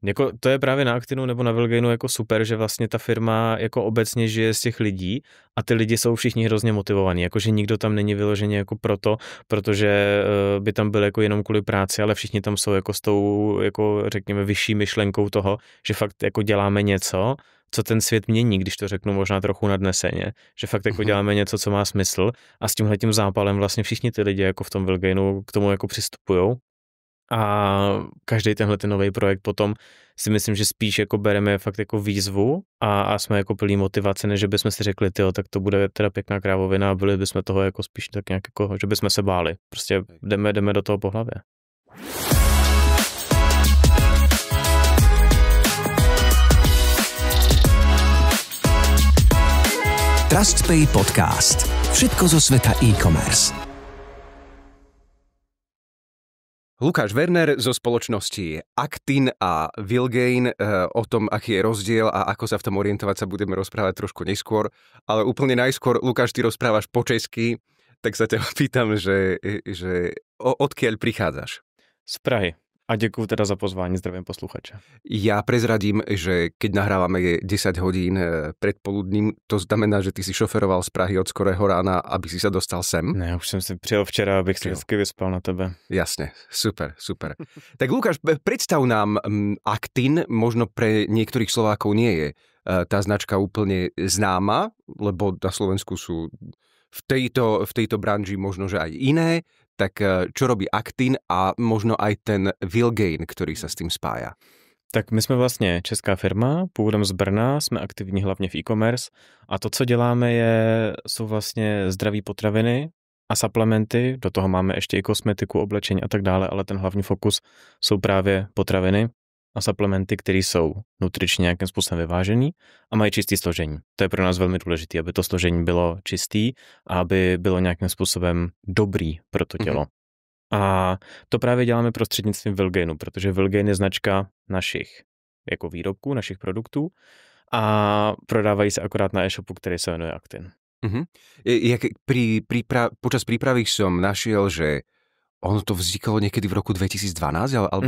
Jako to je právě na Actinu nebo na Vilgainu jako super, že vlastně ta firma jako obecně žije z těch lidí a ty lidi jsou všichni hrozně motivovaní, jakože nikdo tam není vyloženě jako proto, protože by tam byl jako jenom kvůli práci, ale všichni tam jsou jako s tou, jako řekněme, vyšší myšlenkou toho, že fakt jako děláme něco, co ten svět mění, když to řeknu možná trochu nadneseně, že fakt jako děláme něco, co má smysl a s tímhletím zápalem vlastně všichni ty lidi jako v tom Vilgainu k tomu jako přistupujou. A každý tenhle ten nový projekt potom si myslím, že spíš jako bereme fakt jako výzvu a jsme jako plný motivace, než že bychom si řekli, tyjo, tak to bude teda pěkná krávovina a byli bychom toho jako spíš tak nějak jako, že bychom se báli. Prostě jdeme do toho po hlavě. TrustPay podcast. Všetko zo sveta e-commerce. Lukáš Werner zo spoločnosti Actin a Vilgain. O tom, aký je rozdiel a ako sa v tom orientovať, sa budeme rozprávať trošku neskôr. Ale úplne najskôr, Lukáš, ty rozprávaš po česky, tak sa ťa pýtam, že odkiaľ prichádzaš? Z Prahy. A děkuju teda za pozvání, zdravím posluchače. Ja prezradím, že keď nahrávame 10 hodín predpoludním, to znamená, že ty si šoferoval z Prahy od skorého rána, aby si sa dostal sem. Ne, už jsem si přijel včera, abych si vždycky vyspal na tebe. Jasne, super. Tak Lukáš, predstav nám Actin, možno pre niektorých Slovákov nie je tá značka úplne známa, lebo na Slovensku sú v tejto branži možno, že aj iné. Tak čo robí Actin a možno aj ten Vilgain, ktorý sa s tým spája? Tak my jsme vlastně česká firma, původem z Brna, jsme aktivní hlavně v e-commerce a to, co děláme, jsou vlastně zdraví potraviny a suplementy, do toho máme ještě i kosmetiku, oblečení a tak dále, ale ten hlavní fokus jsou právě potraviny a suplementy, které jsou nutričně nějakým způsobem vyvážený a mají čistý složení. To je pro nás velmi důležité, aby to složení bylo čistý a aby bylo nějakým způsobem dobrý pro to tělo. A to právě děláme prostřednictvím Vilgainu, protože Vilgain je značka našich jako výrobků, našich produktů a prodávají se akorát na e-shopu, který se jmenuje Actin. Počas prípravy som našiel, že ono to vzniklo někdy v roku 2012, alebo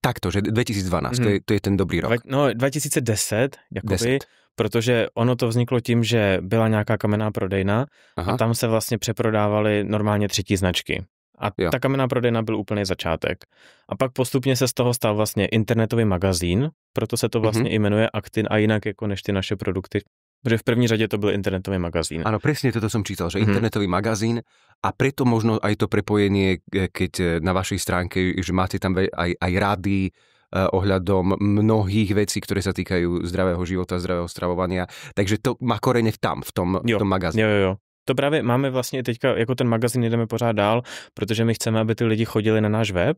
takto, že 2012, to je ten dobrý rok. 2010, jakoby, protože ono to vzniklo tím, že byla nějaká kamenná prodejna a tam se vlastně přeprodávaly normálně třetí značky. A ta kamenná prodejna byl úplný začátek. A pak postupně se z toho stal vlastně internetový magazín, proto se to vlastně i jmenuje Actin a jinak jako než ty naše produkty. Protože v první řadě to byl internetový magazín. Áno, presne toto som čítal, že internetový magazín a preto možno aj to prepojenie, keď na vašej stránke, že máte tam aj rady ohľadom mnohých vecí, ktoré sa týkajú zdravého života, zdravého stravovania. Takže to má korene v tom magazínu. Jo. To právě máme vlastně teďka, jako ten magazín jdeme pořád dál, protože my chceme, aby ty lidi chodili na náš web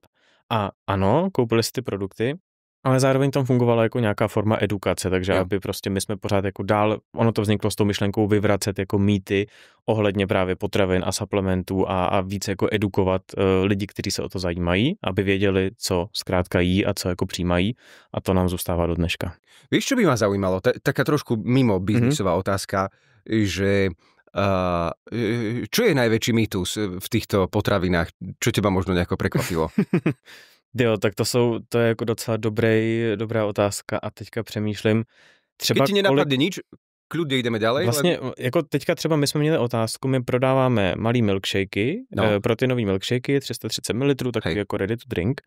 a ano, koupili si ty produkty, ale zároveň tam fungovala jako nějaká forma edukace, takže aby prostě my jsme pořád jako dál, ono to vzniklo s tou myšlenkou vyvracet jako mýty ohledně právě potravin a suplementů a více jako edukovat lidi, kteří se o to zajímají, aby věděli, co zkrátka jí a co jako přijímají a to nám zůstává do dneška. Víš, čo by ma zaujímalo? Taká trošku mimo biznisová otázka, že čo je najväčší mýtus v týchto potravinách? Čo teba možno nejako prekvapilo? Jo, tak to je jako docela dobrá otázka a teďka přemýšlím. Keď ti nenapadne nič, kľudne ideme ďalej. Vlastně jako teďka třeba my jsme měli otázku, my prodáváme malý milkshakey, proteinový milkshakey, 330 ml, takový jako ready to drink.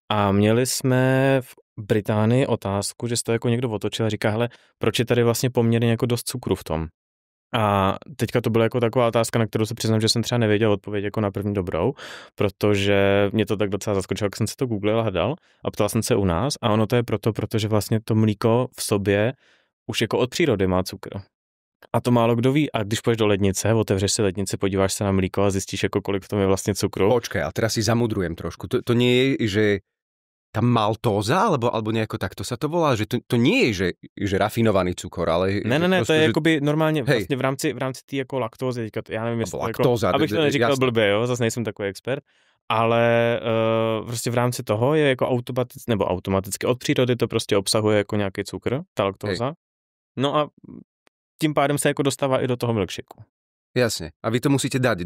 A měli jsme v Británii otázku, že se to jako někdo otočil a říká, hele, proč je tady vlastně poměrně jako dost cukru v tom? A teďka to byla jako taková otázka, na kterou se přiznám, že jsem třeba nevěděl odpověď jako na první dobrou, protože mě to tak docela zaskočilo, jak jsem se to googlil a hledal a ptal jsem se u nás a ono to je protože vlastně to mlíko v sobě už jako od přírody má cukr. A to málo kdo ví. A když půjdeš do lednice, otevřeš si lednici, podíváš se na mlíko a zjistíš, jako kolik v tom je vlastně cukru. Počkaj, a teraz si zamudrujem trošku. To nie je, že tam maltóza, alebo nejako takto sa to volá, že to nie je, že rafinovaný cukor, ale... Ne, to je jakoby normálně vlastně v rámci té jako laktózy, já nevím, jestli laktóza, jako, abych to neříkal blbě, jo, zase nejsem takový expert, ale prostě v rámci toho je jako automaticky od přírody to prostě obsahuje jako nějaký cukr, ta laktóza. No a tím pádem se jako dostává i do toho milkshakeu. Jasne. A vy to musíte dať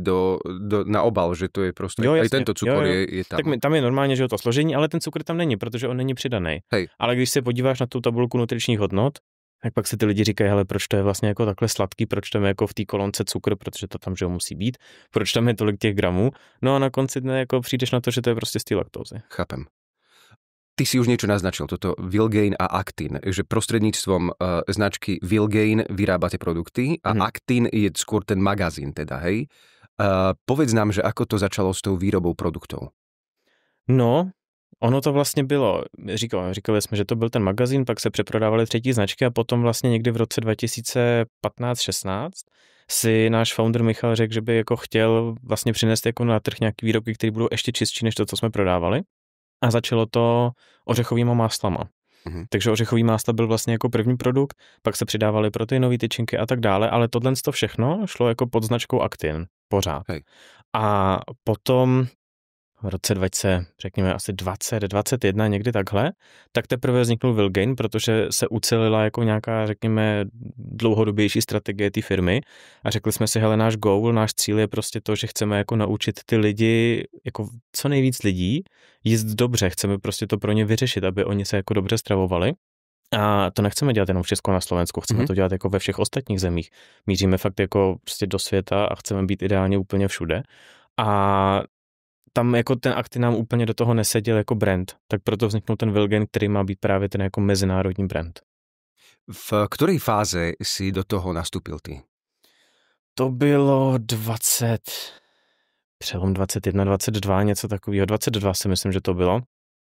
na obal, že to je prostě, jo, aj tento cukor je tam. Tak tam je normálně, že to složení, ale ten cukr tam není, protože on není přidaný. Hej. Ale když se podíváš na tu tabulku nutričních hodnot, tak pak si ty lidi říkají, hele, proč to je vlastně jako takhle sladký, proč tam je jako v té kolonce cukr, protože to tam že musí být, proč tam je tolik těch gramů, no a na konci dne jako přijdeš na to, že to je prostě z té laktózy. Chápem. Ty si už niečo naznačil, toto Vilgain a Actin, že prostredníctvom značky Vilgain vyrábate produkty a Actin je skôr ten magazín teda, hej? Povedz nám, že ako to začalo s tou výrobou produktov? No, ono to vlastně bylo, říkali jsme, že to byl ten magazín, pak se přeprodávaly třetí značky a potom vlastně někdy v roce 2015-16 si náš founder Michal řekl, že by jako chtěl vlastně přinést jako na trh nějaký výrobky, které budou ještě čistší než to, co jsme prodávali. A začalo to ořechovýma máslama. Takže ořechový másla byl vlastně jako první produkt, pak se přidávaly proteinové tyčinky a tak dále, ale tohle to všechno šlo jako pod značkou Actin pořád. Hej. A potom v roce 20, řekněme asi 2021, někdy takhle, tak teprve vzniknul Vilgain, protože se ucelila jako nějaká, řekněme, dlouhodobější strategie té firmy a řekli jsme si, hele, náš goal, náš cíl je prostě to, že chceme jako naučit ty lidi, jako co nejvíc lidí, jíst dobře, chceme prostě to pro ně vyřešit, aby oni se jako dobře stravovali. A to nechceme dělat jenom v Česku a na Slovensku, chceme to dělat jako ve všech ostatních zemích. Míříme fakt jako prostě do světa a chceme být ideálně úplně všude. A tam jako ten Actin nám úplně do toho neseděl jako brand, tak proto vzniknul ten Vilgain, který má být právě ten jako mezinárodní brand. V ktorej fáze si do toho nastúpil ty? To bylo přelom 21, 22, něco takového, 22 si myslím, že to bylo.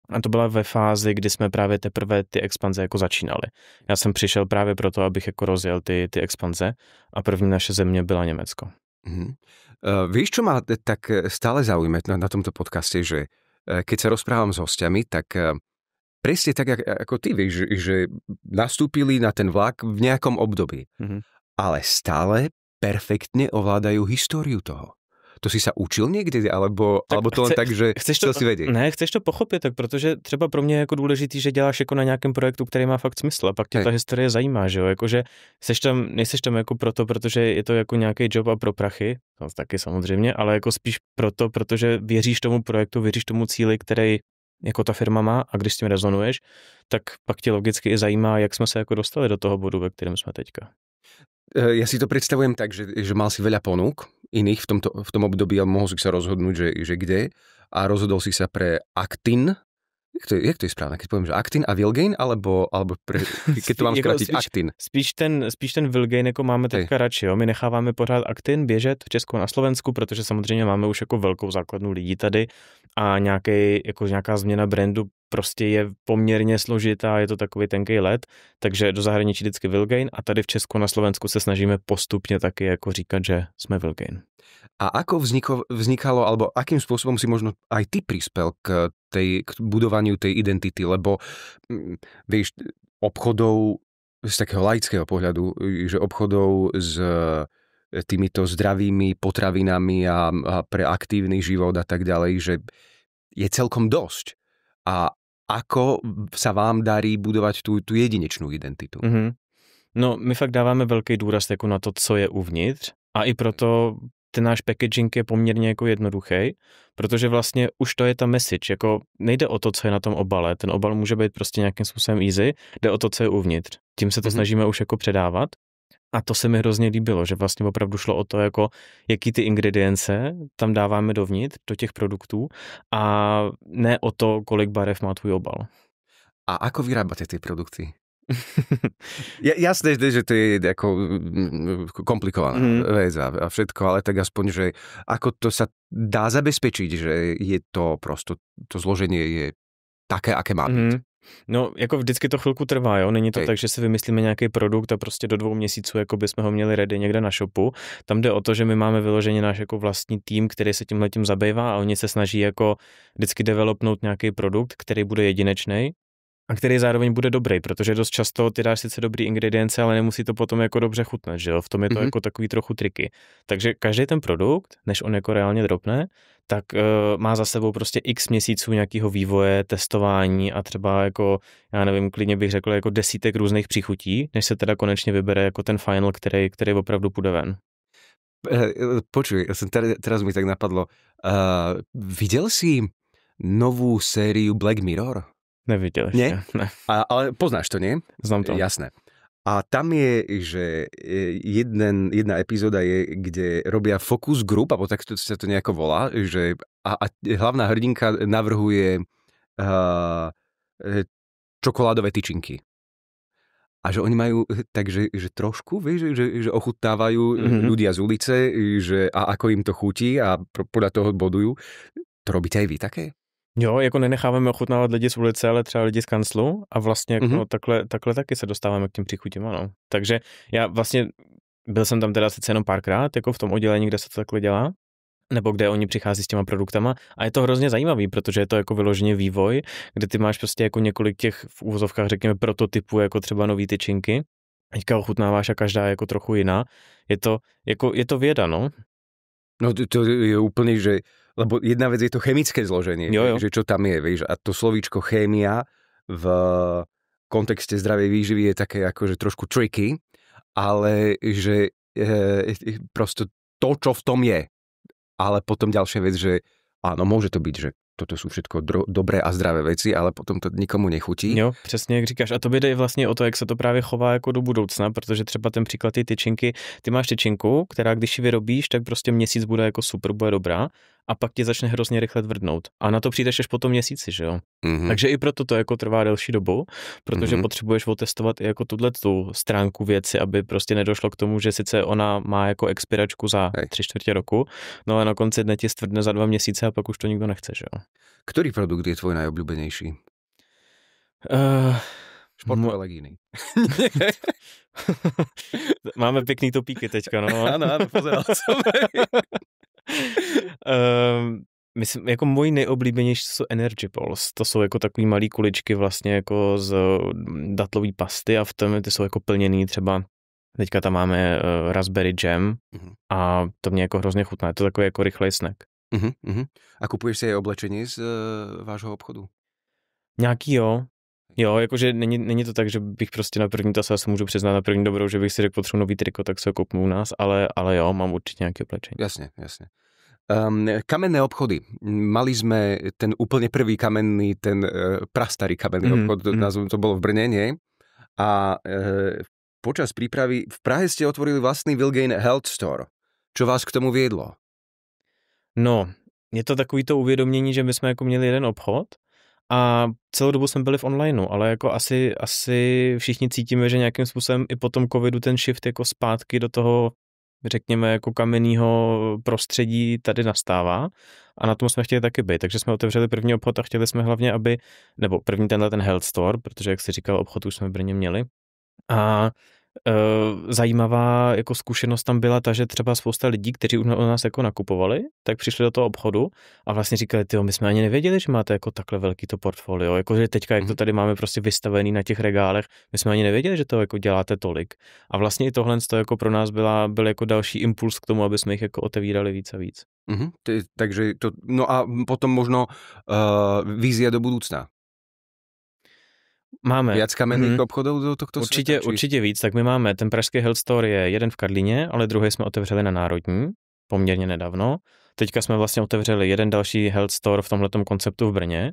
A to byla ve fázi, kdy jsme právě teprve ty expanze jako začínali. Já jsem přišel právě proto, abych jako rozjel ty expanze a první naše země byla Německo. Víš, čo ma tak stále zaujíme na tomto podcaste, že keď sa rozprávam s hostiami, tak presne tak, ako ty víš, že nastúpili na ten vlak v nejakom období, ale stále perfektne ovládajú históriu toho. To si sa učil někdy, alebo to len tak, že chcel si vedieť? Ne, chceš to pochopit, tak protože třeba pro mě je jako důležitý, že děláš jako na nějakém projektu, který má fakt smysl a pak tě ta historie zajímá, že jo, jakože nejseš tam jako proto, protože je to jako nějaký job a pro prachy, to taky samozřejmě, ale jako spíš proto, protože věříš tomu projektu, věříš tomu cíli, který jako ta firma má a když s tím rezonuješ, tak pak tě logicky i zajímá, jak jsme se jako dostali do toho bodu, ve kterém jsme teďka. Ja si to predstavujem tak, že mal si veľa ponúk iných v tom období a mohol si sa rozhodnúť, že kde a rozhodol si sa pre Actin. Jak to je správne, keď poviem, že Actin a Vilgain, alebo keď to mám zkrátiť Actin? Spíš ten Vilgain jako máme teďka radši, jo. My necháváme pořád Actin běžet v Česku a na Slovensku, protože samozřejmě máme už jako velkou základnu lidí tady a nějaká změna brandu prostě je poměrně složitá, je to takový tenký led, takže do zahraničí vždycky Vilgain a tady v Česku a na Slovensku se snažíme postupně taky jako říkat, že jsme Vilgain. A ako vznikalo, alebo akým spôsobom si možno aj ty prispel k budovaniu tej identity, lebo vieš, obchodov z takého laického pohľadu, že obchodov s týmito zdravými potravinami a pre aktívny život a tak ďalej, že je celkom dosť. A ako sa vám darí budovať tú jedinečnú identitu? No, my fakt dáváme velký důraz jako na to, co je uvnitř a i proto ten náš packaging je poměrně jako jednoduchý, protože vlastně už to je ta message, jako nejde o to, co je na tom obale, ten obal může být prostě nějakým způsobem easy, jde o to, co je uvnitř. Tím se to snažíme už jako předávat a to se mi hrozně líbilo, že vlastně opravdu šlo o to, jako jaký ty ingredience tam dáváme dovnitř, do těch produktů a ne o to, kolik barev má tvůj obal. A ako vyrábate ty produkty? Jasné, že to je ako komplikovaná vec a všetko, ale tak aspoň, že ako to sa dá zabezpečiť, že je to prosto, to zloženie je také, aké má byť. No, jako vždycky to chvilku trvá, jo, není to tak, že si vymyslíme nějaký produkt a prostě do 2 měsíců jako bychom ho měli ready někde na shopu. Tam jde o to, že my máme vyloženě náš jako vlastní tým, který se tímhletím zabývá a oni se snaží jako vždycky developnout nějaký produkt, který bude jedinečný a který zároveň bude dobrý, protože dost často ty dáš sice dobrý ingredience, ale nemusí to potom jako dobře chutnat, že jo? V tom je to jako takový trochu triky. Takže každý ten produkt, než on jako reálně dropne, tak má za sebou prostě x měsíců nějakého vývoje, testování a třeba jako, já nevím, klidně bych řekl jako desítek různých příchutí, než se teda konečně vybere jako ten final, který opravdu půjde ven. Počuj, teraz mi tak napadlo. Videl si novú sériu Black Mirror? Neviděl ještě. Nie? Ne. Ale poznáš to, nie? Znám to. Jasné. A tam je, že jedna epizóda je, kde robia focus group, alebo tak sa to nejako volá, že a hlavná hrdinka navrhuje čokoládové tyčinky. A že oni majú, takže že trošku, vieš, že ochutnávajú ľudia z ulice, že a ako im to chutí a podľa toho bodujú. To robíte aj vy také? Jo, jako nenecháváme ochutnávat lidi z ulice, ale třeba lidi z kanclu a vlastně jako takhle taky se dostáváme k těm příchutím, ano. Takže já vlastně byl jsem tam teda sice jenom párkrát, jako v tom oddělení, kde se to takhle dělá, nebo kde oni přichází s těma produktama a je to hrozně zajímavý, protože je to jako vyloženě vývoj, kde ty máš prostě jako několik těch v úvozovkách, řekněme, prototypů, jako třeba nový tyčinky, teďka ochutnáváš a každá je jako trochu jiná. Je to věda, no. No to je úplne, že lebo jedna vec je to chemické zloženie, jo. že čo tam je, vieš, a to slovíčko chémia v kontexte zdravej výživy je také akože trošku tricky, ale že prosto to, čo v tom je, ale potom ďalšia vec, že áno, môže to byť, že toto sú všetko dobré a zdravé veci, ale potom to nikomu nechutí. Jo, přesně jak říkáš. A to jde vlastně o to, jak se to právě chová jako do budoucna, protože třeba ten příklad ty tyčinky, ty máš tyčinku, která když ji vyrobíš, tak prostě měsíc bude jako super, bude dobrá a pak ti začne hrozně rychle tvrdnout. A na to přijdeš až po tom měsíci, že jo? Mm-hmm. Takže i proto to jako trvá delší dobu, protože potřebuješ otestovat i jako tu stránku věci, aby prostě nedošlo k tomu, že sice ona má jako expiračku za 3/4 roku, no a na konci dne ti stvrdne za 2 měsíce a pak už to nikdo nechce, že jo? Ktorý produkt je tvoj najobľúbenejší? Športové legíny. Máme pěkný topíky teďka, no. Áno, pozeral som. Myslím, jako můj nejoblíbenější jsou Energy Balls. To jsou jako takový malý kuličky vlastně jako z datlový pasty a v tom ty jsou jako plněný třeba. Teďka tam máme raspberry jam a to mě jako hrozně chutná. Je to takový jako rychlej snack. A kupuješ si aj oblečenie z vášho obchodu? Nějaký jo. Jo, jakože není to tak, že bych prostě na první, to se asi můžu přiznat na první dobrou, že bych si řekl, potřebuji nový triko, tak se ho koupnu u nás, ale jo, mám určitě nějaké oblečení. Jasne. Kamenné obchody. Mali sme ten úplne prvý kamenný, ten prastarý kamenný obchod, to bolo v Brne, nie? A počas prípravy v Prahe ste otvorili vlastný Vilgain Health Store. Čo vás k tomu viedlo? No, je to takový to uvědomění, že my jsme jako měli jeden obchod a celou dobu jsme byli v onlineu, ale jako asi všichni cítíme, že nějakým způsobem i po tom covidu ten shift jako zpátky do toho, řekněme, jako kamenného prostředí tady nastává a na tom jsme chtěli taky být, takže jsme otevřeli první obchod a chtěli jsme hlavně, nebo první ten Health Store, protože jak jsi říkal, obchod už jsme v Brně měli a zajímavá jako zkušenost tam byla ta, že třeba spousta lidí, kteří u nás jako nakupovali, tak přišli do toho obchodu a vlastně říkali, tyjo, my jsme ani nevěděli, že máte jako takhle velký to portfolio, jakože teďka, jak to tady máme prostě vystavený na těch regálech, my jsme ani nevěděli, že to jako děláte tolik. A vlastně i tohle to jako pro nás byl jako další impuls k tomu, aby jsme jich jako otevírali víc a víc. Takže to, no a potom možno vízia do budoucna. Máme. Viac kamenných obchodov do tohto sveta? Určitě víc. Tak my máme, ten pražský Health Store je jeden v Karlíně, ale druhý jsme otevřeli na Národní, poměrně nedávno. Teďka jsme vlastně otevřeli jeden další Health Store v tomhletom konceptu v Brně.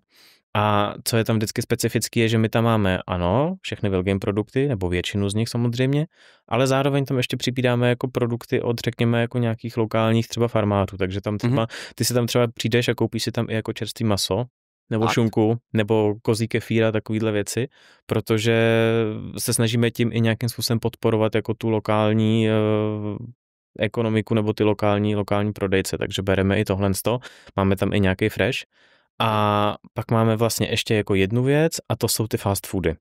A co je tam vždycky specifický, je, že my tam máme, ano, všechny Vilgain produkty, nebo většinu z nich samozřejmě, ale zároveň tam ještě připídáme jako produkty od, řekněme, jako nějakých lokálních třeba farmářů. Takže tam třeba, ty si tam třeba přijdeš a koupíš si tam i jako čerstvý maso, nebo šunku, nebo kozí kefír a takovýhle věci, protože se snažíme tím i nějakým způsobem podporovat jako tu lokální ekonomiku nebo ty lokální prodejce, takže bereme i tohle. Máme tam i nějaký fresh. A pak máme vlastně ještě jako jednu věc a to jsou ty fast foody.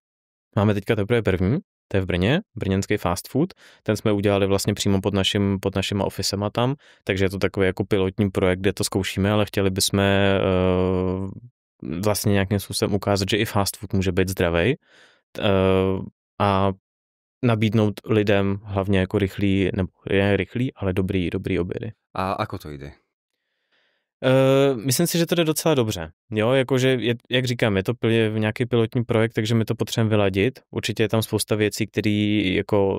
Máme teďka teprve první, to je v Brně, brněnský fast food. Ten jsme udělali vlastně přímo pod našima officema tam, takže je to takový jako pilotní projekt, kde to zkoušíme, ale chtěli bychom vlastně nějakým způsobem ukázat, že i fast food může být zdravej a nabídnout lidem hlavně jako rychlý, ale dobrý obědy. A ako to jde? Myslím si, že to jde docela dobře. Jo, jakože, jak říkám, je to nějaký pilotní projekt, takže my to potřebujeme vyladit. Určitě je tam spousta věcí,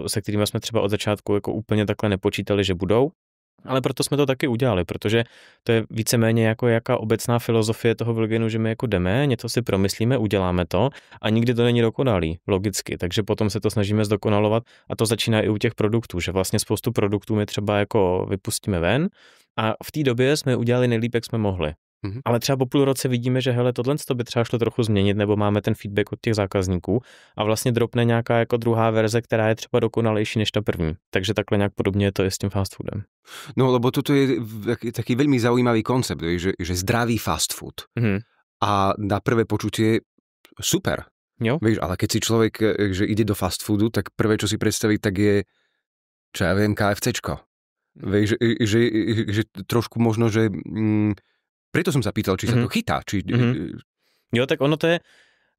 se kterými jsme třeba od začátku jako úplně takhle nepočítali, že budou. Ale proto jsme to taky udělali, protože to je víceméně jako jaká obecná filozofie toho Vilgainu, že my jako jdeme, něco si promyslíme, uděláme to a nikdy to není dokonalý, logicky. Takže potom se to snažíme zdokonalovat a to začíná i u těch produktů, že vlastně spoustu produktů my třeba jako vypustíme ven a v té době jsme udělali nejlíp, jak jsme mohli. Ale třeba po půl roce vidíme, že hele, tohle by třeba šlo trochu změnit, nebo máme ten feedback od těch zákazníků a vlastně dropne nějaká jako druhá verze, která je třeba dokonalejší než ta první. Takže takhle nějak podobně je to i s tím fast foodem. No, lebo toto je taký veľmi zaujímavý koncept, že zdravý fast food. A na prvé počutie super. Jo. Vieš, ale keď si človek, že ide do fast foodu, tak prvé, čo si predstaví, tak je, čo ja viem, KFCčko. Vieš, že trošku možno, že... preto som sa pýtal, či sa to chytá. Jo, tak ono to je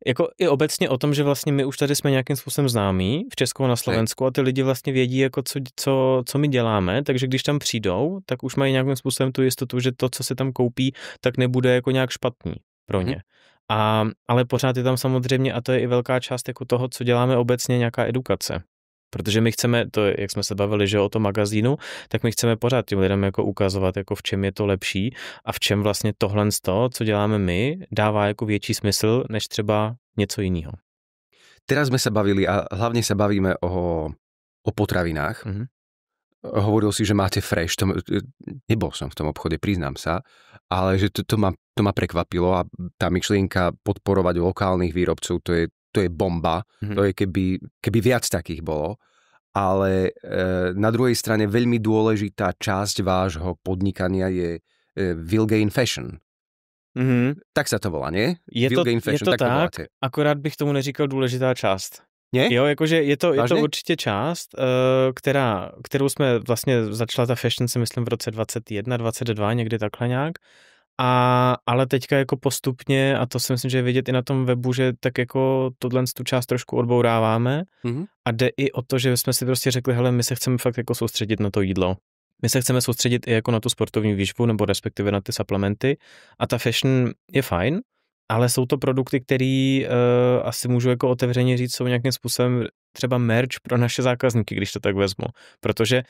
jako i obecně o tom, že vlastně my už tady jsme nějakým způsobem známí v Česku a na Slovensku a ty lidi vlastně vědí, jako co my děláme, takže když tam přijdou, tak už mají nějakým způsobem tu jistotu, že to, co se tam koupí, tak nebude jako nějak špatný pro ně. Ale pořád je tam samozřejmě, a to je i velká část jako toho, co děláme obecně, nějaká edukace. Protože my chceme, to jak jsme se bavili, že o tom magazínu, tak my chceme pořád těm lidem jako ukazovat, jako v čem je to lepší a v čem vlastně tohle z toho, co děláme my, dává jako větší smysl, než třeba něco jiného. Teraz sme sa bavili a hlavne sa bavíme o potravinách. Hovoril si, že máte fresh. Nebol som v tom obchode, priznám sa, ale že to ma prekvapilo a tá myšlienka podporovať lokálnych výrobcov, to je bomba, to je keby viac takých bolo, ale na druhej strane veľmi dôležitá časť vášho podnikania je Vilgain Fashion. Tak sa to volá, nie? Je to tak, akorát bych tomu neříkal důležitá část. Nie? Jo, jakože je to určitě část, kterou jsme vlastně začala ta fashion, si myslím, v roce 21, 22, někdy takhle nějak. Ale teďka jako postupně, a to si myslím, že je vidět i na tom webu, že tak jako tohle tu část trošku odbouráváme a jde i o to, že jsme si prostě řekli, hele, my se chceme fakt jako soustředit na to jídlo. My se chceme soustředit i jako na tu sportovní výživu nebo respektive na ty suplementy a ta fashion je fajn, ale jsou to produkty, které asi můžu jako otevřeně říct, jsou nějakým způsobem třeba merch pro naše zákazníky, když to tak vezmu, protože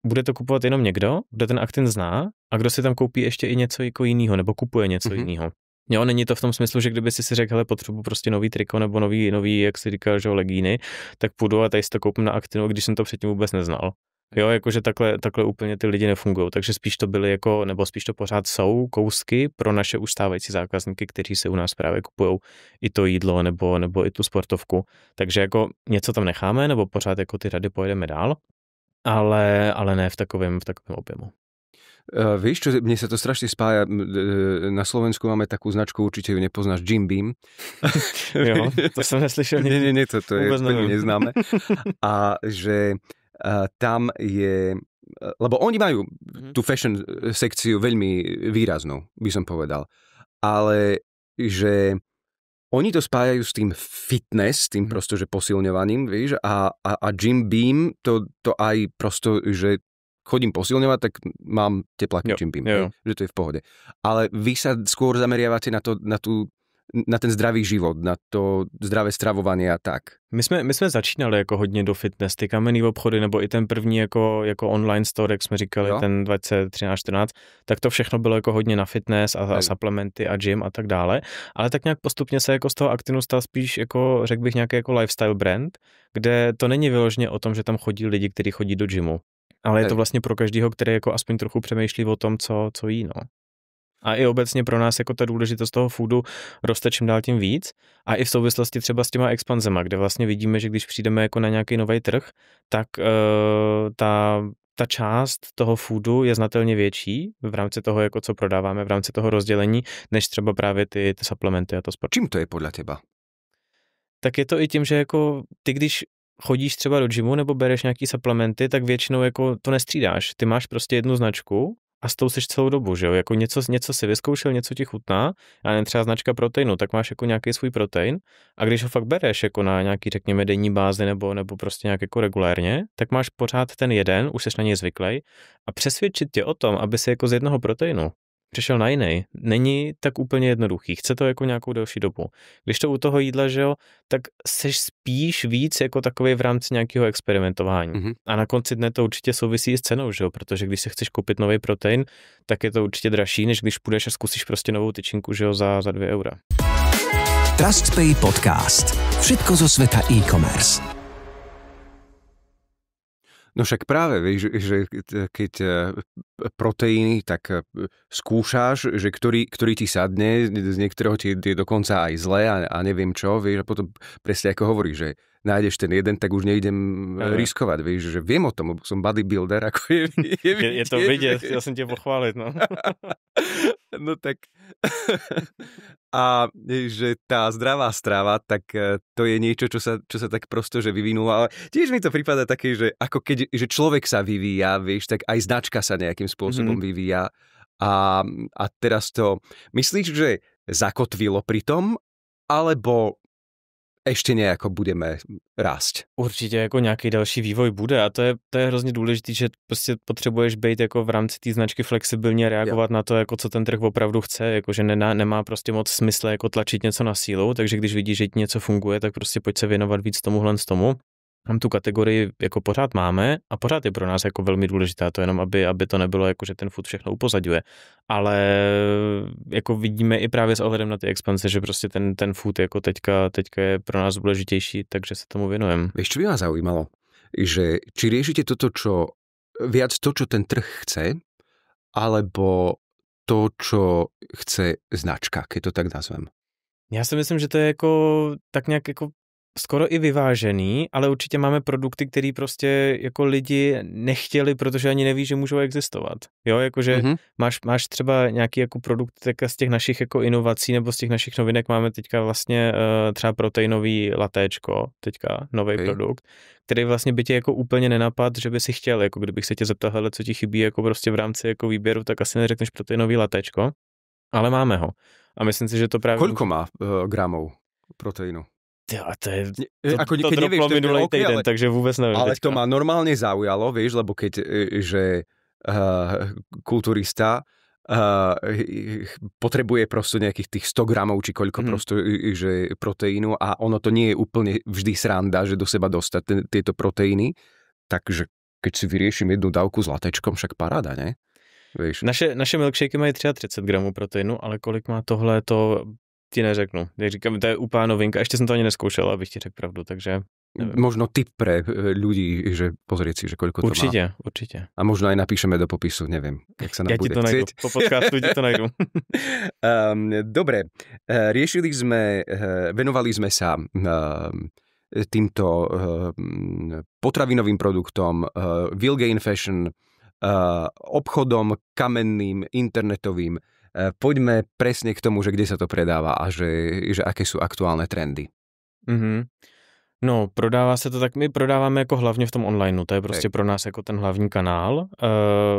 bude to kupovat jenom někdo, kdo ten Actin zná a kdo si tam koupí ještě i něco jako jiného nebo kupuje něco jiného. Jo, není to v tom smyslu, že kdyby si řekl, hele, potřebuji prostě nový triko nebo nový, jak si říkal, že legíny, tak půjdu a tady si to koupím na Actinu, když jsem to předtím vůbec neznal. Jo, jakože takhle úplně ty lidi nefungují, takže spíš to byly jako, nebo spíš to pořád jsou kousky pro naše už stávající zákazníky, kteří si u nás právě kupujou i to jídlo nebo i tu sportovku. Takže jako něco tam necháme, nebo pořád jako ty rady pojedeme dál, ale ne v takovém objemu. Vieš čo, mne sa to strašne spája. Na Slovensku máme takú značku, určite ju nepoznáš, Jim Beam. Jo, to som neslyšel. Nie, to je veľmi neznáme. A že tam je, lebo oni majú tú fashion sekciu veľmi výraznú, by som povedal. Ale že oni to spájajú s tým fitness, tým prosto, že posilňovaním, vieš, a Jim Beam to aj prosto, že chodím posilňovať, tak mám tepláky Jim Beam, že to je v pohode. Ale vy sa skôr zameriavate na ten zdravý život, na to zdravé stravovanie a tak. My jsme začínali jako hodně do fitness, ty kamenný obchody, nebo i ten první jako online store, jak jsme říkali, ten 2013-14, tak to všechno bylo jako hodně na fitness a suplementy a gym a tak dále, ale tak nějak postupně se jako z toho Actinu stal spíš jako, řekl bych, nějaký jako lifestyle brand, kde to není vyloženě o tom, že tam chodí lidi, kteří chodí do gymu, ale je to vlastně pro každého, který jako aspoň trochu přemýšlí o tom, co jí, no. A i obecně pro nás jako ta důležitost toho foodu roste čím dál tím víc a i v souvislosti třeba s těma expanzema, kde vlastně vidíme, že když přijdeme jako na nějaký nový trh, tak ta část toho foodu je znatelně větší v rámci toho, jako co prodáváme, v rámci toho rozdělení, než třeba právě ty suplementy a to sport. Čím to je podle teba? Tak je to i tím, že jako ty, když chodíš třeba do gymu nebo bereš nějaký suplementy, tak většinou jako to nestřídáš. Ty máš prostě jednu značku a s tou seš celou dobu, že jo? Jako něco si vyzkoušel, něco ti chutná, a ne třeba značka proteinu, tak máš jako nějaký svůj protein a když ho fakt bereš jako na nějaký, řekněme, denní bázi nebo prostě nějak jako regulérně, tak máš pořád ten jeden, už seš na něj zvyklý a přesvědčit tě o tom, aby si jako z jednoho proteinu přešel na jiný, není tak úplně jednoduchý. Chce to jako nějakou delší dobu. Když to u toho jídla, že jo, tak seš spíš víc jako takový v rámci nějakého experimentování. Mm-hmm. A na konci dne to určitě souvisí s cenou, že jo, protože když si chceš koupit nový protein, tak je to určitě dražší, než když půjdeš a zkusíš prostě novou tyčinku, že jo, za 2 eura. TrustPay podcast. Všetko zo sveta e-commerce. No však práve, vieš, že keď proteíny, tak skúšaš, že ktorý ti sadne, z niektorého ti je dokonca aj zle a neviem čo, vieš, a potom presne ako hovoríš, že nájdeš ten jeden, tak už nejdem riskovať, vieš, že viem o tom, som bodybuilder, ako je to vidět, chtěl jsem tě pochválit, no. No tak a že tá zdravá strava, tak to je niečo, čo sa tak prosto, že vyvinulo, ale tiež mi to prípada také, že ako keď že človek sa vyvíja, vieš, tak aj značka sa nejakým spôsobom vyvíja a teraz to myslíš, že zakotvilo pri tom, alebo ještě nejako budeme rást. Určitě jako nějaký další vývoj bude a to je hrozně důležitý, že prostě potřebuješ být jako v rámci té značky flexibilně reagovat na to, jako co ten trh opravdu chce, jako že nemá prostě moc smysl jako tlačit něco na sílu, takže když vidíš, že ti něco funguje, tak prostě pojď se věnovat víc tomuhle z tomu. Tam tu kategorii jako pořád máme a pořád je pro nás jako velmi důležitá, to jenom, aby to nebylo jako, že ten food všechno upozadňuje. Ale jako vidíme i právě s ohledem na ty expanze, že prostě ten food jako teďka je pro nás důležitější, takže se tomu věnujeme. Víš, čo by vás zaujímalo? Že či riešite toto, viac to, čo ten trh chce, alebo to, čo chce značka, keď to tak nazvem? Já si myslím, že to je jako tak nějak jako skoro i vyvážený, ale určitě máme produkty, které prostě jako lidi nechtěli, protože ani neví, že můžou existovat. Jo, jakože máš třeba nějaký jako produkt z těch našich jako inovací nebo z těch našich novinek máme teďka vlastně třeba proteinový latéčko, teďka nový produkt, který vlastně by tě jako úplně nenapad, že by si chtěl, jako kdybych se tě zeptal, hele, co ti chybí jako prostě v rámci jako výběru, tak asi neřekneš proteinový latéčko, ale máme ho. A myslím si, že to právě... Koľko má gramů proteínu? Jo, to je... Ako to droplo minulý týden, takže vůbec nevím. Ale teďka. To ma normálne zaujalo, vieš, lebo keď, že kulturista potrebuje prosto nejakých tých 100 gramov, či koľko prosto, že proteínu a ono to nie je úplne vždy sranda, že do seba dostať tieto proteíny, takže keď si vyriešim jednu dávku s latečkom, však paráda, ne? Vieš. Naše milkshakey mají třeba 30 gramů proteinu, ale kolik má tohle, to ti neřeknu. Jak říkám, to je úplná novinka. Ještě jsem to ani neskoušel, abych ti řekl pravdu, takže nevím. Možno tip pre ľudí, že pozrieť si, že koľko to má. Určite. A možno aj napíšeme do popisu, neviem, jak sa nám bude chcieť. Ja ti to najdu, po podcastu ti to najdu. Dobre, venovali sme sa týmto potravinovým produktom, Vilgain Fashion, obchodom kamenným, internetovým. Poďme presne k tomu, že kde sa to predáva a že aké sú aktuálne trendy. No, prodává se to tak, my prodáváme jako hlavně v tom onlineu, to je prostě pro nás jako ten hlavní kanál.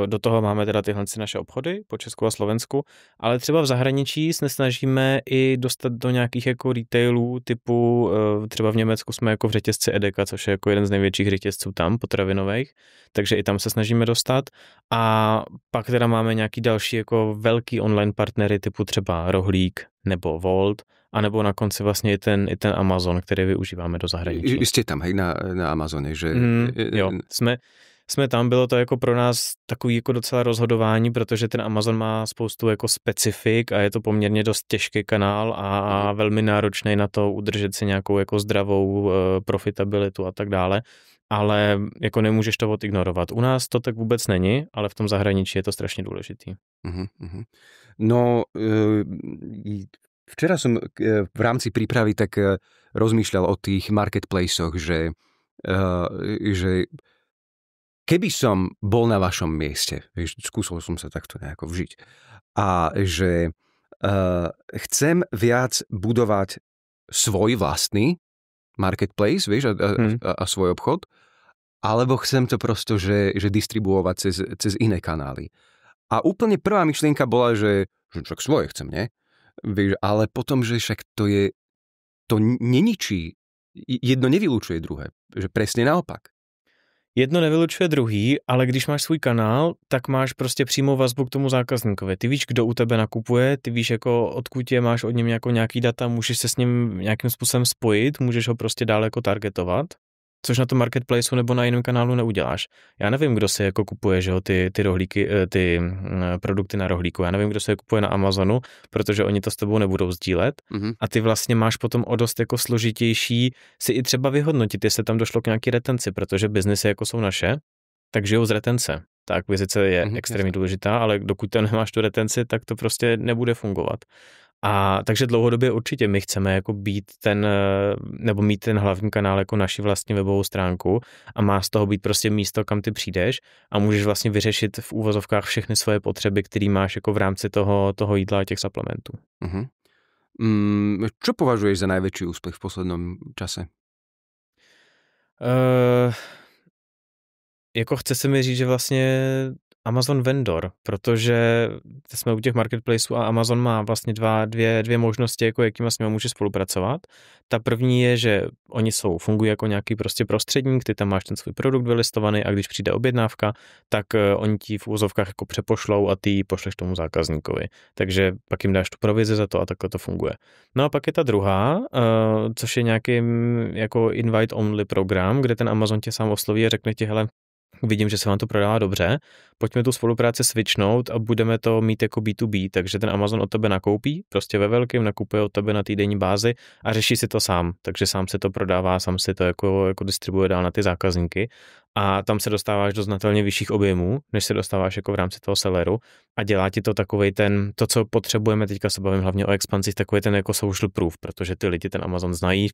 Do toho máme teda tyhle naše obchody po Česku a Slovensku, ale třeba v zahraničí se snažíme i dostat do nějakých jako retailů typu, třeba v Německu jsme jako v řetězci Edeka, což je jako jeden z největších řetězců tam, potravinových, takže i tam se snažíme dostat. A pak teda máme nějaký další jako velký online partnery typu třeba Rohlík nebo Volt, a nebo na konci vlastně i ten Amazon, který využíváme do zahraničí. Jste tam, hej, na Amazone, že... Jo, jsme tam, bylo to jako pro nás takový jako docela rozhodování, protože ten Amazon má spoustu jako specifik a je to poměrně dost těžký kanál a velmi náročný na to udržet si nějakou jako zdravou profitabilitu a tak dále. Ale jako nemůžeš to odignorovat. U nás to tak vůbec není, ale v tom zahraničí je to strašně důležitý. No, včera som v rámci prípravy tak rozmýšľal o tých marketplaceoch, že keby som bol na vašom mieste, skúsil som sa takto nejako vžiť, a že chcem viac budovať svoj vlastný marketplace, vieš, a svoj obchod, alebo chcem to prosto, že distribuovať cez iné kanály. A úplne prvá myšlienka bola, že však svoje chcem, nie? Vieš, ale potom, že však to neničí, jedno nevylučuje druhé, že presne naopak. Jedno nevylučuje druhý, ale když máš svůj kanál, tak máš prostě přímou vazbu k tomu zákazníkovi. Ty víš, kdo u tebe nakupuje, ty víš, jako odkud je, máš od něm jako nějaký data, můžeš se s ním nějakým způsobem spojit, můžeš ho prostě dál jako targetovat, což na tom marketplaceu nebo na jiném kanálu neuděláš. Já nevím, kdo si jako kupuje, že jo, ty rohlíky, ty produkty na rohlíku. Já nevím, kdo se je kupuje na Amazonu, protože oni to s tebou nebudou sdílet. A ty vlastně máš potom o dost jako složitější si i třeba vyhodnotit, jestli tam došlo k nějaký retenci, protože biznesy jako jsou naše, tak žijou z retence. Ta akvizice je extrémně důležitá, ale dokud tam nemáš tu retenci, tak to prostě nebude fungovat. A takže dlouhodobě určitě my chceme jako být nebo mít ten hlavní kanál jako naši vlastní webovou stránku a má z toho být prostě místo, kam ty přijdeš a můžeš vlastně vyřešit v úvozovkách všechny svoje potřeby, které máš jako v rámci toho jídla a těch suplementů. Čo považuješ za najväčší úspech v poslednom čase? Jako chce se mi říct, že vlastně Amazon vendor, protože jsme u těch marketplaceů a Amazon má vlastně dvě možnosti, jako jakýma s nimi může spolupracovat. Ta první je, že oni fungují jako nějaký prostě prostředník, ty tam máš ten svůj produkt vylistovaný a když přijde objednávka, tak oni ti v úvozovkách jako přepošlou a ty ji pošleš tomu zákazníkovi. Takže pak jim dáš tu provizi za to a takhle to funguje. No a pak je ta druhá, což je nějaký jako invite only program, kde ten Amazon tě sám osloví a řekne ti, hele, vidím, že se vám to prodává dobře, pojďme tu spolupráci switchnout a budeme to mít jako B2B, takže ten Amazon od tebe nakoupí, prostě ve velkém nakupuje od tebe na týdenní bázi a řeší si to sám, takže sám se to prodává, sám si to jako distribuje dál na ty zákazníky a tam se dostáváš do znatelně vyšších objemů, než se dostáváš jako v rámci toho selleru a dělá ti to takovej to, co potřebujeme, teďka se bavím hlavně o expansích, takový ten jako social proof, protože ty lidi ten Amazon znají,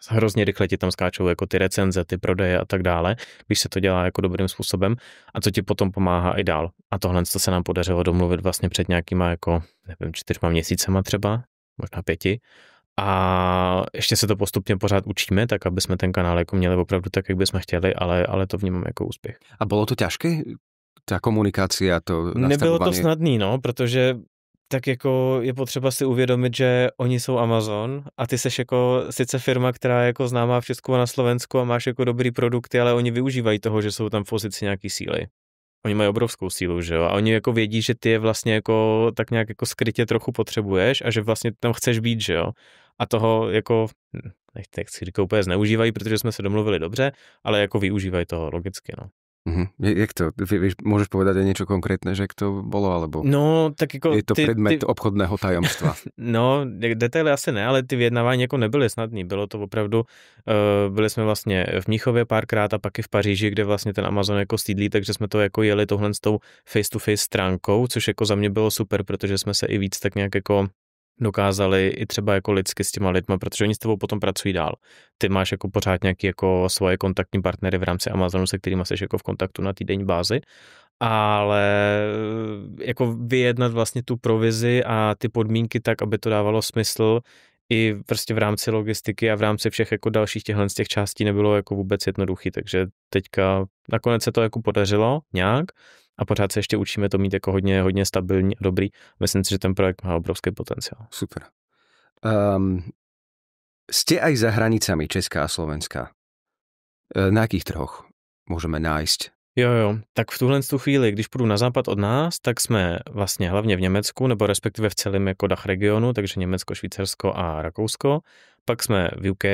hrozně rychle ti tam skáčou jako ty recenze, ty prodeje a tak dále, když se to dělá jako dobrým způsobem a co ti potom pomáhá i dál. A tohle se nám podařilo domluvit vlastně před nějakýma jako, nevím, 4 měsícema třeba, možná 5. A ještě se to postupně pořád učíme, tak aby jsme ten kanál jako měli opravdu tak, jak bychom chtěli, ale to vnímám jako úspěch. A bylo to těžké? Ta komunikácia, to nastavovanie? Nebylo to snadný, no, protože tak jako je potřeba si uvědomit, že oni jsou Amazon a ty seš jako sice firma, která je jako známá v Česku a na Slovensku a máš jako dobrý produkty, ale oni využívají toho, že jsou tam v pozici nějaký síly. Oni mají obrovskou sílu, že jo? A oni jako vědí, že ty je vlastně jako tak nějak jako skrytě trochu potřebuješ a že vlastně tam chceš být, že jo? A toho jako, nechci říkat úplně zneužívají, protože jsme se domluvili dobře, ale jako využívají toho logicky, no. Jak to? Môžeš povedať aj niečo konkrétne, že jak to bolo, alebo no, tak jako je to predmet obchodného tajomstva? No, detaily asi ne, ale ty vyjednávání jako nebyly snadný. Bylo to opravdu, byli jsme vlastně v Mnichově párkrát a pak i v Paříži, kde vlastně ten Amazon jako sídlí, takže jsme to jako jeli tohle s tou face-to-face stránkou, což jako za mě bylo super, protože jsme se i víc tak nějak jako dokázali i třeba jako lidsky s těma lidma, protože oni s tebou potom pracují dál. Ty máš jako pořád nějaký jako svoje kontaktní partnery v rámci Amazonu, se kterými jsi jako v kontaktu na týdenní bázi, ale jako vyjednat vlastně tu provizi a ty podmínky tak, aby to dávalo smysl i prostě v rámci logistiky a v rámci všech jako dalších z těch částí nebylo jako vůbec jednoduchý, takže teďka nakonec se to jako podařilo nějak a pořád se ještě učíme to mít jako hodně stabilní a dobrý. Myslím si, že ten projekt má obrovský potenciál. Super. Ste aj za hranicami Česká a Slovenska. Na jakých trhoch môžeme nájsť? Jo, tak v tuhle chvíli, když půjdu na západ od nás, tak jsme vlastně hlavně v Německu, nebo respektive v celém jako Dach regionu, takže Německo, Švýcarsko a Rakousko. Pak jsme v UK,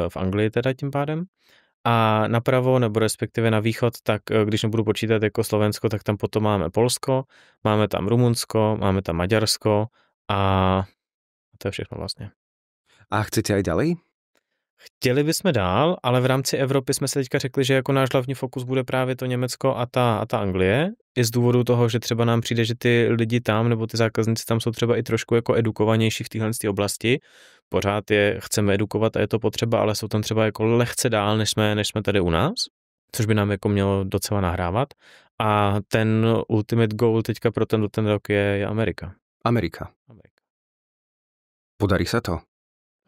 v Anglii teda tím pádem. A napravo, nebo respektive na východ, tak když nebudu počítat jako Slovensko, tak tam potom máme Polsko, máme tam Rumunsko, máme tam Maďarsko a to je všechno vlastně. A chcete aj ďalej? Chtěli bychom dál, ale v rámci Evropy jsme se teďka řekli, že jako náš hlavní fokus bude právě to Německo a ta Anglie. I z důvodu toho, že třeba nám přijde, že ty lidi tam nebo ty zákazníci tam jsou třeba i trošku jako edukovanější v téhle oblasti. Pořád je chceme edukovat a je to potřeba, ale jsou tam třeba jako lehce dál, než jsme tady u nás, což by nám jako mělo docela nahrávat. A ten ultimate goal teďka pro ten rok je Amerika. Amerika. Podarí sa to?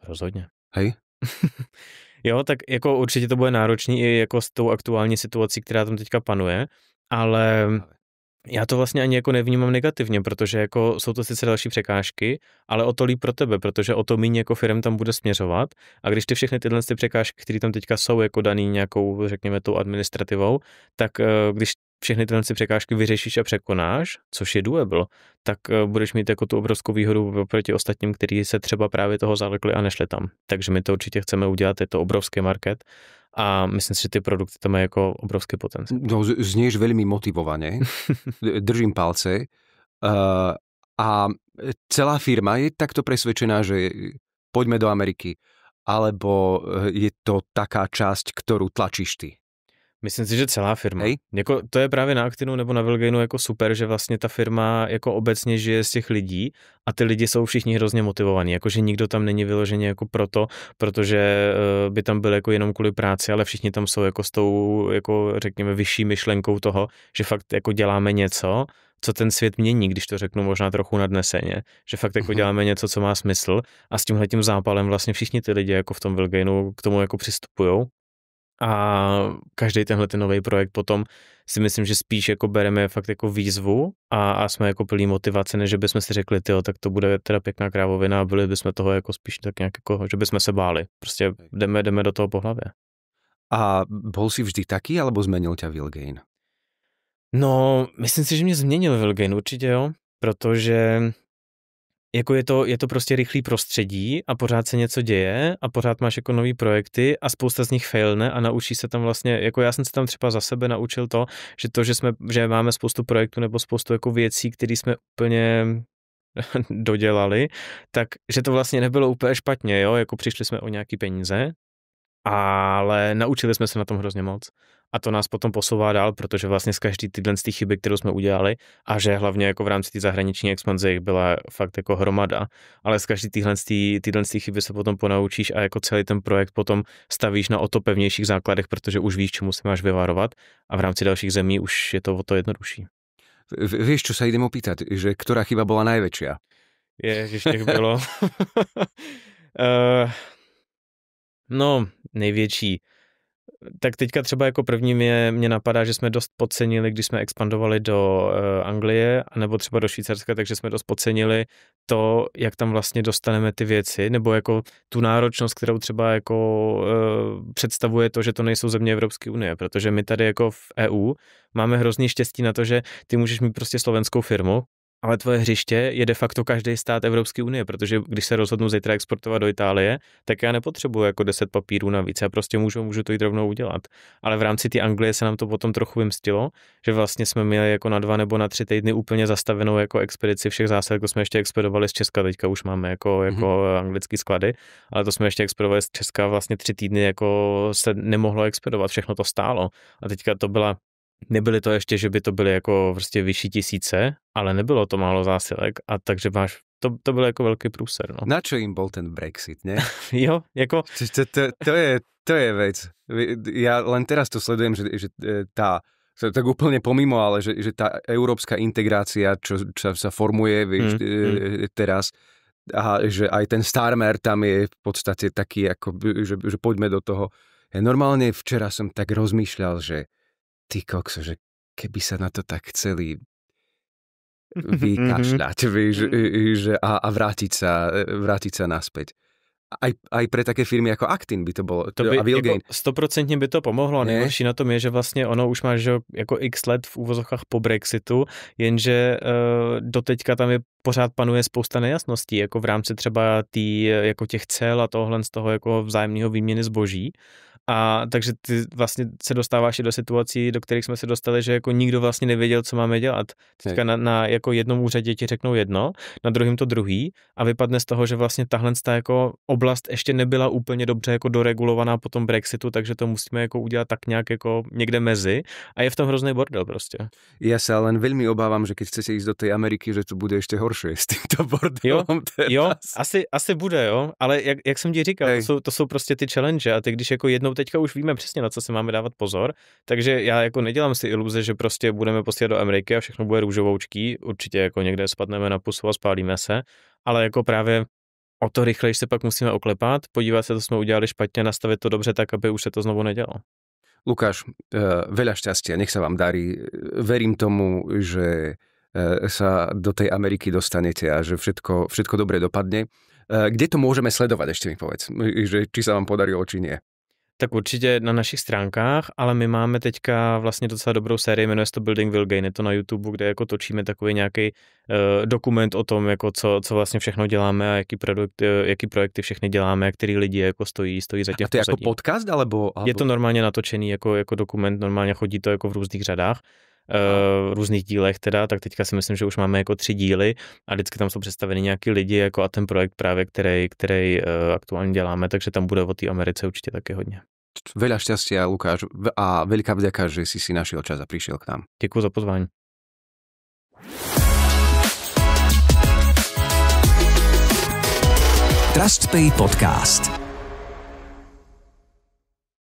Rozhodně. Hej? Jo, tak jako určitě to bude náročný i jako s tou aktuální situací, která tam teďka panuje, ale Já to vlastně ani jako nevnímám negativně, protože jako jsou to sice další překážky, ale o to líp pro tebe, protože o to méně jako firem tam bude směřovat. A když ty všechny tyhle překážky, které tam teďka jsou jako daný nějakou, řekněme, tou administrativou, tak když všechny tyhle překážky vyřešíš a překonáš, což je doable, tak budeš mít jako tu obrovskou výhodu proti ostatním, kteří se třeba právě toho zalekli a nešli tam. Takže my to určitě chceme udělat, je to obrovský market a myslím si, že ty produkty tam mají jako obrovský potenciál. No, znieš veľmi motivovane, držím palce. A celá firma je takto presvedčená, že poďme do Ameriky, alebo je to taká časť, ktorú tlačíš ty? Myslím si, že celá firma. Hej. Jako, to je právě na Actinu nebo na Vilgainu jako super, že vlastně ta firma jako obecně žije z těch lidí a ty lidi jsou všichni hrozně motivovaní. Jakože nikdo tam není vyloženě jako proto, protože by tam byl jako jenom kvůli práci, ale všichni tam jsou jako s tou, jako řekněme, vyšší myšlenkou toho, že fakt jako děláme něco, co ten svět mění, když to řeknu možná trochu nadneseně, že fakt jako děláme něco, co má smysl a s tímhletím zápalem vlastně všichni ty lidi jako v tom Vilgainu k tomu jako přistupujou. A každý tenhle ten nový projekt potom si myslím, že spíš jako bereme fakt jako výzvu a jsme jako plný motivace, než že bychom si řekli, tyjo, tak to bude teda pěkná krávovina a byli bychom toho jako spíš tak nějak jako, že bychom se báli. Prostě jdeme do toho po hlavě. A bol si vždy taký, alebo zmenil ťa Vilgain? No, myslím si, že mě změnil Vilgain, určitě jo, protože jako je to prostě rychlý prostředí a pořád se něco děje a pořád máš jako nový projekty a spousta z nich failne a naučí se tam vlastně, jako já jsem se tam třeba za sebe naučil že máme spoustu projektů nebo spoustu jako věcí, které jsme úplně dodělali, tak že to vlastně nebylo úplně špatně, jo, jako přišli jsme o nějaký peníze, ale naučili jsme se na tom hrozně moc. A to nás potom posouvá dál, protože vlastně z každý tyhle chyby, kterou jsme udělali, a že hlavně jako v rámci té zahraniční expanze jich byla fakt jako hromada, ale z každý tyhle chyby se potom ponaučíš a jako celý ten projekt potom stavíš na o to pevnějších základech, protože už víš, čemu se máš vyvarovat a v rámci dalších zemí už je to o to jednodušší. Vieš, čo sa idem opýtať, že ktorá chyba bola najväčšia? Ježiš, těch bylo. No, největší. Tak teďka třeba jako první mě napadá, že jsme dost podcenili, když jsme expandovali do Anglie nebo třeba do Švýcarska, takže jsme dost podcenili to, jak tam vlastně dostaneme ty věci, nebo jako tu náročnost, kterou třeba jako představuje to, že to nejsou země Evropské unie, protože my tady jako v EU máme hrozný štěstí na to, že ty můžeš mít prostě slovenskou firmu, ale tvoje hřiště je de facto každý stát Evropské unie, protože když se rozhodnu zítra exportovat do Itálie, tak já nepotřebuji jako 10 papírů navíc, já prostě můžu to jít rovnou udělat. Ale v rámci té Anglie se nám to potom trochu vymstilo, že vlastně jsme měli jako na 2 nebo na 3 týdny úplně zastavenou jako expedici všech zásad, jako jsme ještě expedovali z Česka, teďka už máme jako anglický sklady, ale to jsme ještě expedovali z Česka vlastně 3 týdny jako se nemohlo expedovat, všechno to stálo. A teďka nebyly to ještě, že by to byly jako prostě vyšší tisíce, ale nebylo to málo zásilek a takže to byl jako velký průser. No. Na čo im bol ten Brexit, ne? Jo, jako... To je vec. Ja len teraz to sledujem, že tá tak úplne pomimo, ale že tá európska integrácia, čo sa formuje, vieš, teraz, a že aj ten Starmer tam je v podstate taký, ako, že poďme do toho. Ja normálne včera som tak rozmýšľal, že ty kokso, že keby sa na to tak chceli vykašľať, vieš, a vrátiť sa naspäť. Aj pre také firmy jako Actin by to bylo. To by a Vilgain. Jako 100% by to pomohlo. A nejhorší na tom je, že vlastně ono už máš jako x let v úvozovkách po Brexitu, jenže doteďka tam pořád panuje spousta nejasností, jako v rámci třeba jako těch cel a tohle z toho jako vzájemného výměny zboží. A takže ty vlastně se dostáváš i do situací, do kterých jsme se dostali, že jako nikdo vlastně nevěděl, co máme dělat. Teďka na jako jednom úřadě ti řeknou jedno, na druhým to druhý a vypadne z toho, že vlastně tahle jako oblast ještě nebyla úplně dobře jako doregulovaná po tom Brexitu, takže to musíme jako udělat tak nějak jako někde mezi a je v tom hrozný bordel prostě. Ja sa len veľmi obávam, že keď chcete ísť do tej Ameriky, že to bude ešte horšie s týmto bordelom. Jo, asi bude, jo, ale jak jsem ti říkal, to jsou prostě ty challenge a ty když jako jednou teďka už víme přesně, na co se máme dávat pozor, takže já jako nedělám si iluze, že prostě budeme posílat do Ameriky a všechno bude růžovoučký, určitě jako někde spadneme na pusu a spálíme se, ale jako právě o to rychleji se pak musíme oklepat, podívat se, co jsme udělali špatně, nastavit to dobře tak, aby už se to znovu nedělo. Lukáš, veľa šťastia, nech sa vám darí. Verím tomu, že sa do tej Ameriky dostanete a že všetko dobre dopadne. Kde to môžeme sledovať, ešte mi povedz, že či sa vám podarilo, či nie. Tak určitě na našich stránkách, ale my máme teďka vlastně docela dobrou sérii, jmenuje se to Building Will Gain, je to na YouTube, kde jako točíme takový nějaký dokument o tom, jako co vlastně všechno děláme a jaký projekty všechny děláme a který lidi jako stojí za těch. A to je jako podcast, alebo? Je to normálně natočený jako dokument, normálně chodí to jako v různých řadách. V různých dílech teda, tak teďka si myslím, že už máme jako 3 díly a vždycky tam jsou představeni nějaký lidi jako a ten projekt právě, který aktuálně děláme, takže tam bude o té Americe určitě taky hodně. Veľa šťastia, Lukáš, a veľká vďaka, že si našiel čas a prišiel k nám. Děkuji za pozvání. TrustPay podcast.